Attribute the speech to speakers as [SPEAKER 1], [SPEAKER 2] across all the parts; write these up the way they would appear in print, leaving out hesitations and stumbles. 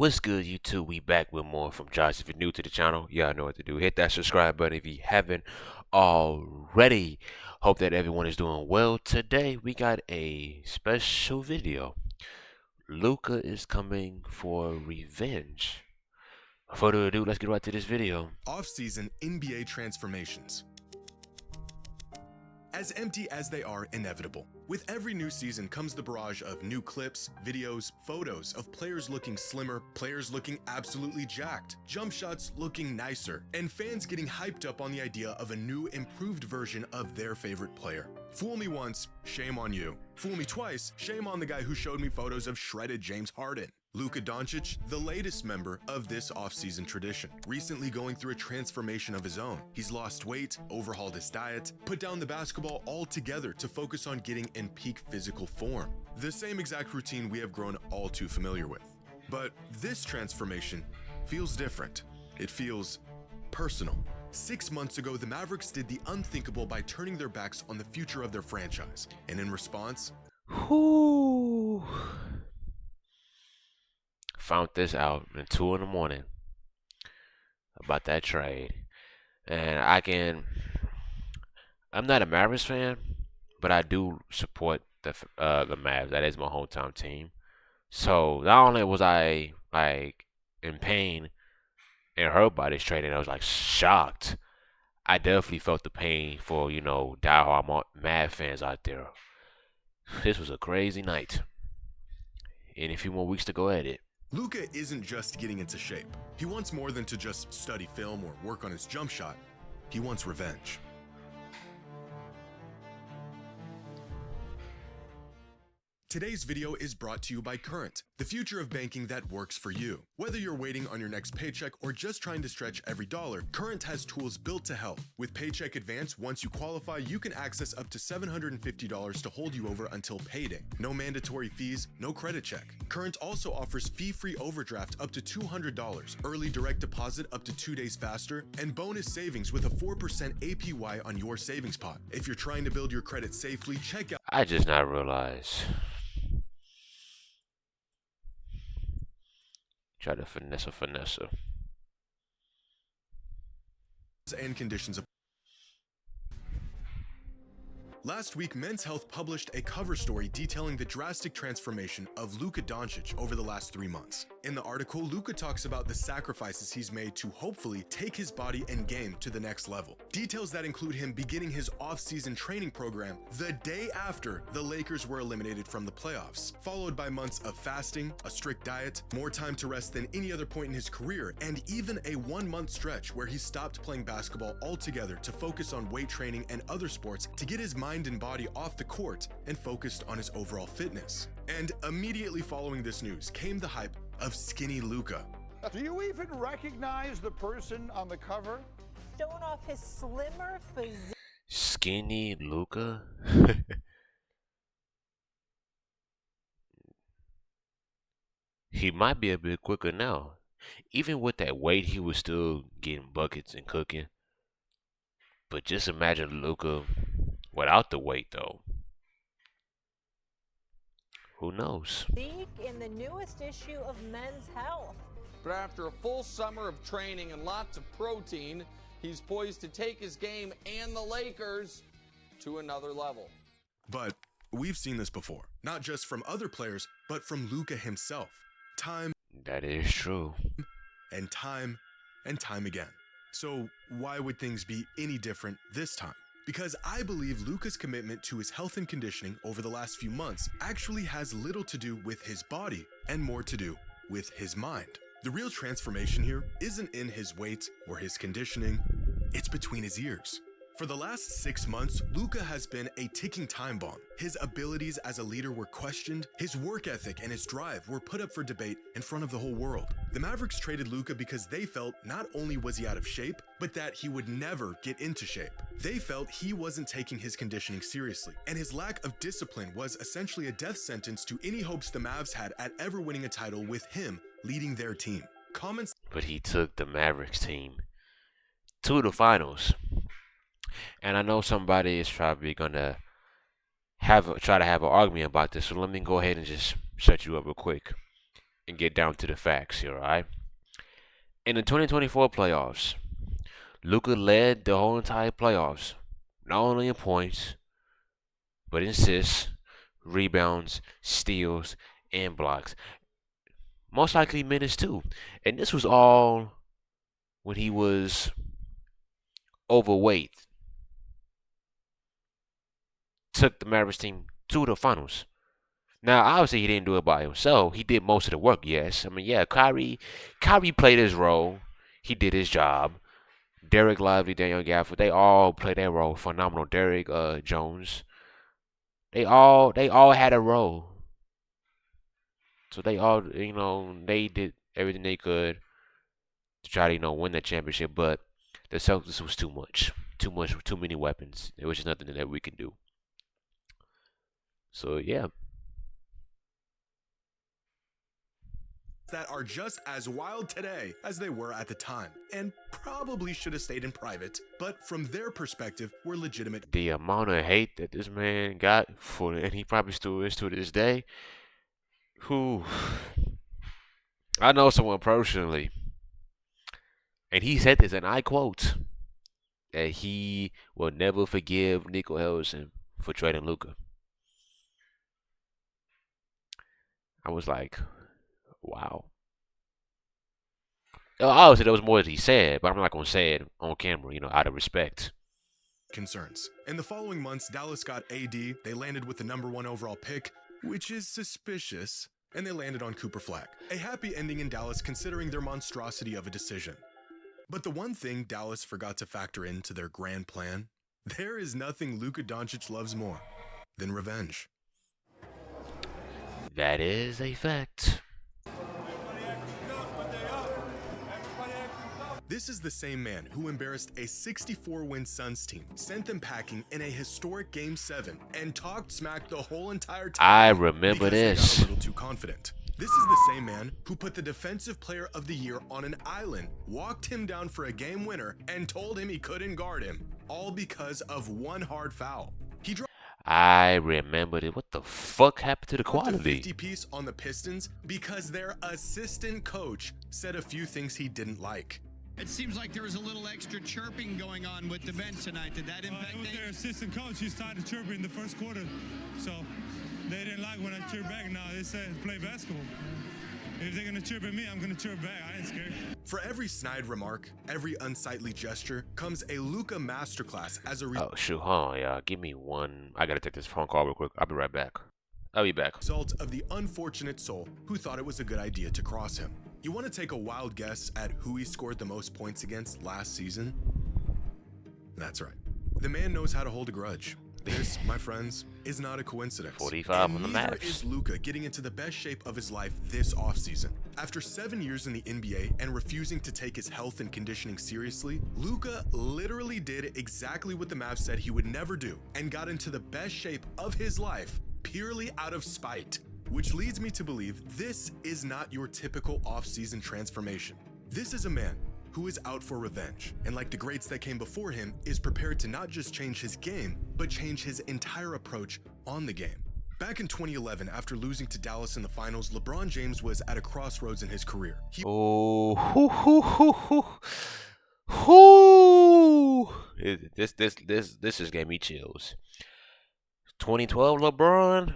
[SPEAKER 1] What's good, YouTube? We back with more from Josh. If you're new to the channel, y'all know what to do. Hit that subscribe button if you haven't already. Hope that everyone is doing well. Today, we got a special video. Luka is coming for revenge. Without further ado, let's get right to this video.
[SPEAKER 2] Off-season NBA transformations. As empty as they are inevitable. With every new season comes the barrage of new clips, videos, photos of players looking slimmer, players looking absolutely jacked, jump shots looking nicer, and fans getting hyped up on the idea of a new, improved version of their favorite player. Fool me once, shame on you. Fool me twice, shame on the guy who showed me photos of shredded James Harden. Luka Doncic, the latest member of this offseason tradition, recently going through a transformation of his own. He's lost weight, overhauled his diet, put down the basketball altogether to focus on getting in peak physical form. The same exact routine we have grown all too familiar with. But this transformation feels different. It feels personal. 6 months ago, the Mavericks did the unthinkable by turning their backs on the future of their franchise. And in response,
[SPEAKER 1] Whoo! Found this out at 2 in the morning about that trade. And I'm not a Mavericks fan, but I do support the Mavs. That is my hometown team. So not only was I like in pain and hurt by this trade, and I was like shocked, I definitely felt the pain for diehard Mavs fans out there. This was a crazy night, and a few more weeks to go at it.
[SPEAKER 2] Luka isn't just getting into shape. He wants more than to just study film or work on his jump shot. He wants revenge. Today's video is brought to you by Current, the future of banking that works for you. Whether you're waiting on your next paycheck or just trying to stretch every dollar, Current has tools built to help. With Paycheck Advance, once you qualify, you can access up to $750 to hold you over until payday. No mandatory fees, no credit check. Current also offers fee-free overdraft up to $200, early direct deposit up to 2 days faster, and bonus savings with a 4% APY on your savings pot. If you're trying to build your credit safely, check out
[SPEAKER 1] I just not realized. Try to finesse.
[SPEAKER 2] and conditions. Last week, Men's Health published a cover story detailing the drastic transformation of Luka Doncic over the last 3 months. In the article, Luka talks about the sacrifices he's made to hopefully take his body and game to the next level. Details that include him beginning his off-season training program the day after the Lakers were eliminated from the playoffs, followed by months of fasting, a strict diet, more time to rest than any other point in his career, and even a 1-month stretch where he stopped playing basketball altogether to focus on weight training and other sports to get his mind and body off the court and focused on his overall fitness. And immediately following this news came the hype of skinny Luka.
[SPEAKER 3] Do you even recognize the person on the cover?
[SPEAKER 4] Showing off his slimmer physique.
[SPEAKER 1] Skinny Luka. He might be a bit quicker now. Even with that weight, he was still getting buckets and cooking. But just imagine Luka without the weight, though. Who knows?
[SPEAKER 4] In the newest issue of Men's Health.
[SPEAKER 5] But after a full summer of training and lots of protein, he's poised to take his game and the Lakers to another level.
[SPEAKER 2] But we've seen this before, not just from other players, but from Luka himself. Time
[SPEAKER 1] That is true.
[SPEAKER 2] and time and time again. So why would things be any different this time? Because I believe Luka's commitment to his health and conditioning over the last few months actually has little to do with his body and more to do with his mind. The real transformation here isn't in his weight or his conditioning, it's between his ears. For the last 6 months, Luka has been a ticking time bomb. His abilities as a leader were questioned, his work ethic and his drive were put up for debate in front of the whole world. The Mavericks traded Luka because they felt not only was he out of shape, but that he would never get into shape. They felt he wasn't taking his conditioning seriously, and his lack of discipline was essentially a death sentence to any hopes the Mavs had at ever winning a title with him leading their team. Comments.
[SPEAKER 1] But he took the Mavericks team to the finals. And I know somebody is probably gonna try to have an argument about this, so let me go ahead and just shut you up real quick. and get down to the facts here, alright? In the 2024 playoffs, Luka led the whole entire playoffs, not only in points, but in assists, rebounds, steals, and blocks. Most likely minutes too. And this was all when he was overweight. Took the Mavericks team to the finals. Now, obviously, he didn't do it by himself. He did most of the work, yes. I mean, yeah, Kyrie played his role. He did his job. Derek Lively, Daniel Gafford, they all played their role. Phenomenal. Derek Jones. They all had a role. So they all, they did everything they could to try to, win that championship. But the Celtics was too much. Too many weapons. There was just nothing that we could do. So, yeah.
[SPEAKER 2] That are just as wild today as they were at the time, and probably should have stayed in private, but from their perspective, were legitimate.
[SPEAKER 1] The amount of hate that this man got and he probably still is to this day. I know someone personally, and he said this, and I quote, that he will never forgive Nico Harrison for trading Luka. I was like, wow. Obviously, there was more that he said, but I'm not going to say it on camera, out of respect.
[SPEAKER 2] Concerns. In the following months, Dallas got AD, they landed with the #1 overall pick, which is suspicious, and they landed on Cooper Flag. A happy ending in Dallas considering their monstrosity of a decision. But the one thing Dallas forgot to factor into their grand plan, there is nothing Luka Doncic loves more than revenge.
[SPEAKER 1] That is a fact.
[SPEAKER 2] This is the same man who embarrassed a 64-win Suns team, sent them packing in a historic Game 7, and talked smack the whole entire time.
[SPEAKER 1] I remember this.
[SPEAKER 2] They got a little too confident. This is the same man who put the Defensive Player of the Year on an island, walked him down for a game winner, and told him he couldn't guard him, all because of one hard foul. He dropped
[SPEAKER 1] I remembered it. What the fuck happened to the
[SPEAKER 2] a
[SPEAKER 1] quality?
[SPEAKER 2] 50-piece on the Pistons because their assistant coach said a few things he didn't like.
[SPEAKER 6] It seems like there was a little extra chirping going on with the bench tonight. Did that impact
[SPEAKER 7] It was
[SPEAKER 6] things?
[SPEAKER 7] their assistant coach. He started chirping in the first quarter. So they didn't like when I chirped back. Now they said play basketball. If they're going to chirp at me, I'm going to chirp back. I ain't scared.
[SPEAKER 2] For every snide remark, every unsightly gesture, comes a Luka masterclass as a
[SPEAKER 1] Oh, shoot. Hold on, y'all. Give me one. I got to take this phone call real quick. I'll be right back. I'll be back.
[SPEAKER 2] result of the unfortunate soul who thought it was a good idea to cross him. You want to take a wild guess at who he scored the most points against last season? That's right. The man knows how to hold a grudge. This, my friends, is not a coincidence.
[SPEAKER 1] 45
[SPEAKER 2] and
[SPEAKER 1] on the
[SPEAKER 2] neither
[SPEAKER 1] Mavs.
[SPEAKER 2] is Luka getting into the best shape of his life this offseason. After 7 years in the NBA and refusing to take his health and conditioning seriously, Luka literally did exactly what the Mavs said he would never do and got into the best shape of his life purely out of spite. Which leads me to believe this is not your typical off-season transformation. This is a man who is out for revenge, and like the greats that came before him, is prepared to not just change his game, but change his entire approach on the game. Back in 2011, after losing to Dallas in the finals, LeBron James was at a crossroads in his career.
[SPEAKER 1] Oh, This just gave me chills. 2012 LeBron.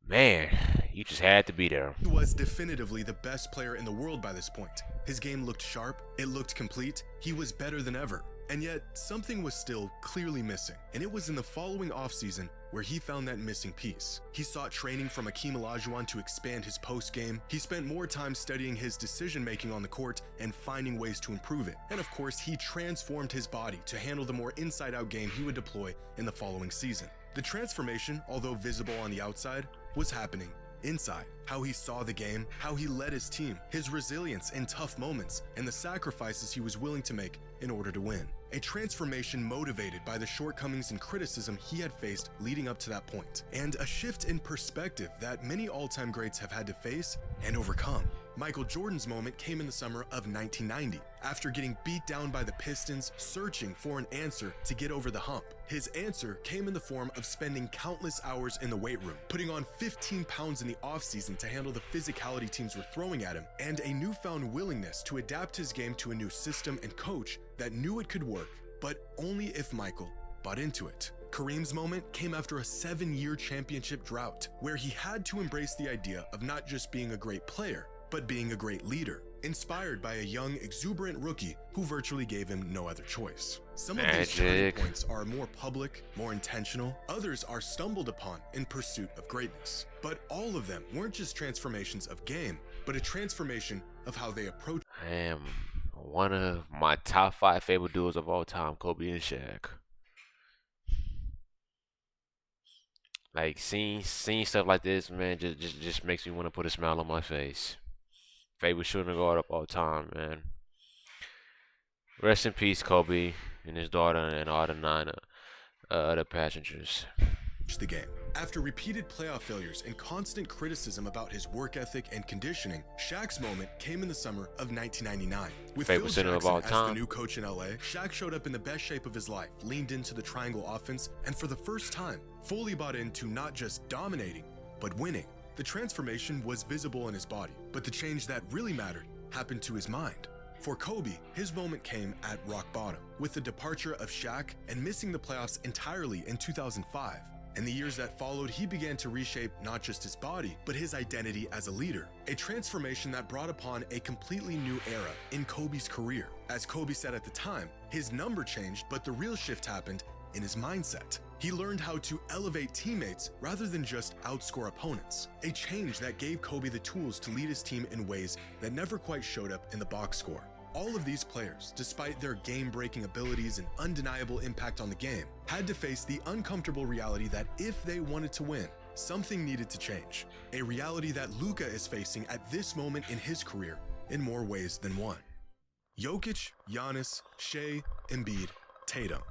[SPEAKER 1] Man, you just had to be there.
[SPEAKER 2] He was definitively the best player in the world by this point. His game looked sharp, it looked complete, he was better than ever. And yet, something was still clearly missing. And it was in the following offseason where he found that missing piece. He sought training from Akeem Olajuwon to expand his post game. He spent more time studying his decision making on the court and finding ways to improve it. And of course, he transformed his body to handle the more inside out game he would deploy in the following season. The transformation, although visible on the outside, was happening inside. How he saw the game, how he led his team, his resilience in tough moments, and the sacrifices he was willing to make in order to win. a transformation motivated by the shortcomings and criticism he had faced leading up to that point, and a shift in perspective that many all-time greats have had to face and overcome. Michael Jordan's moment came in the summer of 1990, after getting beat down by the Pistons, searching for an answer to get over the hump. His answer came in the form of spending countless hours in the weight room, putting on 15 pounds in the offseason to handle the physicality teams were throwing at him, and a newfound willingness to adapt his game to a new system and coach that knew it could work, but only if Michael bought into it. Kareem's moment came after a 7-year championship drought, where he had to embrace the idea of not just being a great player, but being a great leader, inspired by a young, exuberant rookie who virtually gave him no other choice. Some of these turning points are more public, more intentional. Others are stumbled upon in pursuit of greatness. But all of them weren't just transformations of game, but a transformation of how they approach.
[SPEAKER 1] I am one of my top 5 favorite duos of all time, Kobe and Shaq. Like seeing stuff like this, man, just makes me want to put a smile on my face. Favorite shooting guard of all time, man. Rest in peace, Kobe and his daughter and all the 9 other passengers.
[SPEAKER 2] The game. After repeated playoff failures and constant criticism about his work ethic and conditioning, Shaq's moment came in the summer of 1999. With Phil
[SPEAKER 1] Favorite center of
[SPEAKER 2] Jackson
[SPEAKER 1] all
[SPEAKER 2] as
[SPEAKER 1] time.
[SPEAKER 2] the new coach in LA, Shaq showed up in the best shape of his life, leaned into the triangle offense, and for the first time, fully bought into not just dominating, but winning. The transformation was visible in his body, but the change that really mattered happened to his mind. For Kobe, his moment came at rock bottom, with the departure of Shaq and missing the playoffs entirely in 2005. In the years that followed, he began to reshape not just his body, but his identity as a leader, a transformation that brought upon a completely new era in Kobe's career. As Kobe said at the time, his number changed, but the real shift happened in his mindset. He learned how to elevate teammates rather than just outscore opponents, a change that gave Kobe the tools to lead his team in ways that never quite showed up in the box score. All of these players, despite their game-breaking abilities and undeniable impact on the game, had to face the uncomfortable reality that if they wanted to win, something needed to change. A reality that Luka is facing at this moment in his career in more ways than one. Jokic, Giannis, Shea, Embiid, Tatum.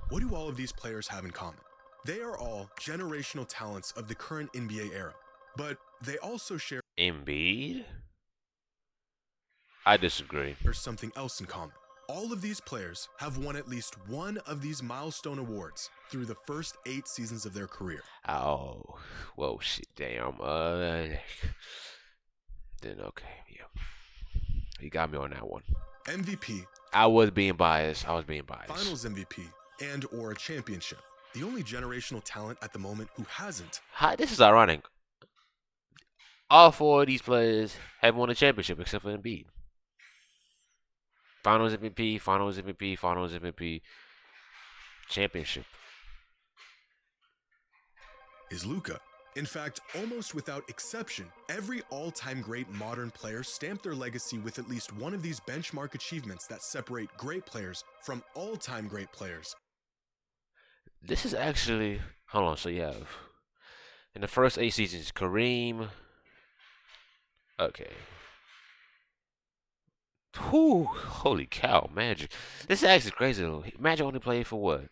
[SPEAKER 2] What do all of these players have in common? They are all generational talents of the current NBA era, but they also share
[SPEAKER 1] Embiid? I disagree.
[SPEAKER 2] something else in common. All of these players have won at least one of these milestone awards through the first 8 seasons of their career.
[SPEAKER 1] Oh, whoa, shit, damn. Then okay, yeah. You got me on that one.
[SPEAKER 2] MVP,
[SPEAKER 1] I was being biased.
[SPEAKER 2] Finals MVP, and or a championship. The only generational talent at the moment who hasn't.
[SPEAKER 1] This is ironic. All 4 of these players have won a championship except for Embiid. Finals MVP, Finals MVP, Finals MVP, championship.
[SPEAKER 2] Is Luka. In fact, almost without exception, every all-time great modern player stamped their legacy with at least one of these benchmark achievements that separate great players from all-time great players.
[SPEAKER 1] This is actually, hold on, so you have, in the first 8 seasons, Kareem, okay. Whew, holy cow, Magic. This is actually crazy though. Magic only played for what?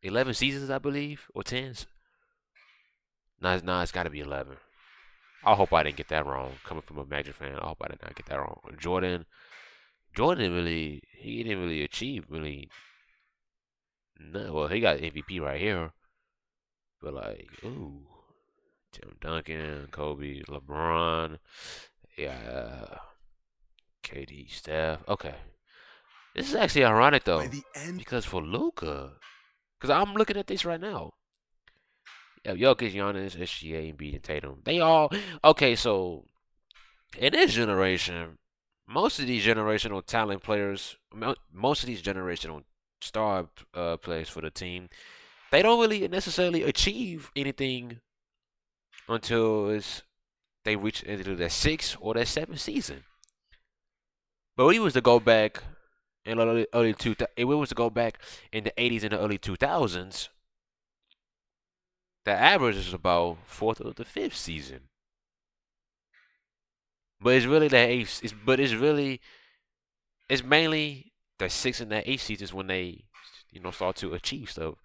[SPEAKER 1] 11 seasons, I believe? Or 10s? Nah, it's gotta be 11. I hope I didn't get that wrong. Coming from a Magic fan, I hope I did not get that wrong. Jordan didn't really achieve really. No, well, he got MVP right here. But like, ooh. Tim Duncan, Kobe, LeBron. Yeah. KD, Steph. Okay. This is actually ironic though.
[SPEAKER 2] By the end,
[SPEAKER 1] Because for Luka, because I'm looking at this right now. Yeah, Jokic, Giannis, SGA, Embiid, and Tatum. They all okay. So in this generation, most of these generational talent players, most of these generational star players for the team, they don't really necessarily achieve anything until they reach into their 6th or their 7th season. But we was to go back in the early 2000s, if we was to go back in the 80s and the early 2000s, the average is about 4th or the 5th season. But it's really the 8th. It's mainly the 6th and the 8th seasons when they start to achieve stuff,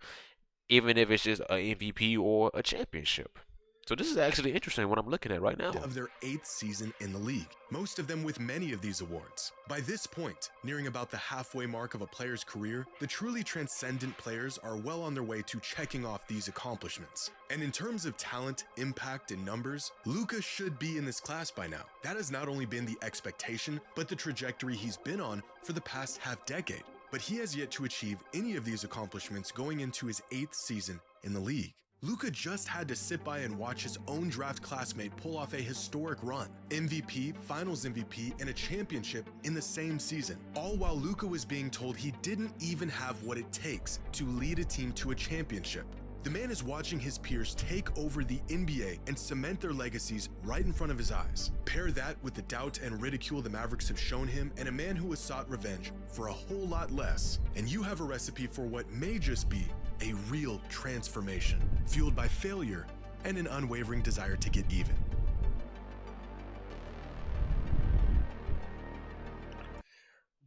[SPEAKER 1] even if it's just an MVP or a championship. So this is actually interesting what I'm looking at right now.
[SPEAKER 2] Of their 8th season in the league, most of them with many of these awards. By this point, nearing about the halfway mark of a player's career, the truly transcendent players are well on their way to checking off these accomplishments. And in terms of talent, impact, and numbers, Luka should be in this class by now. That has not only been the expectation, but the trajectory he's been on for the past half-decade. But he has yet to achieve any of these accomplishments going into his 8th season in the league. Luka just had to sit by and watch his own draft classmate pull off a historic run, MVP, Finals MVP, and a championship in the same season, all while Luka was being told he didn't even have what it takes to lead a team to a championship. The man is watching his peers take over the NBA and cement their legacies right in front of his eyes. Pair that with the doubt and ridicule the Mavericks have shown him and a man who has sought revenge for a whole lot less, and you have a recipe for what may just be a real transformation, fueled by failure and an unwavering desire to get even.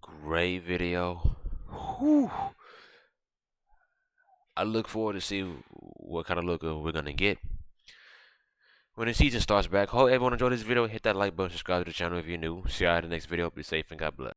[SPEAKER 1] Great video. Whew. I look forward to see what kind of look we're gonna get when the season starts back. Hope everyone enjoyed this video. Hit that like button, subscribe to the channel if you're new. See you all in the next video. Be safe and God bless.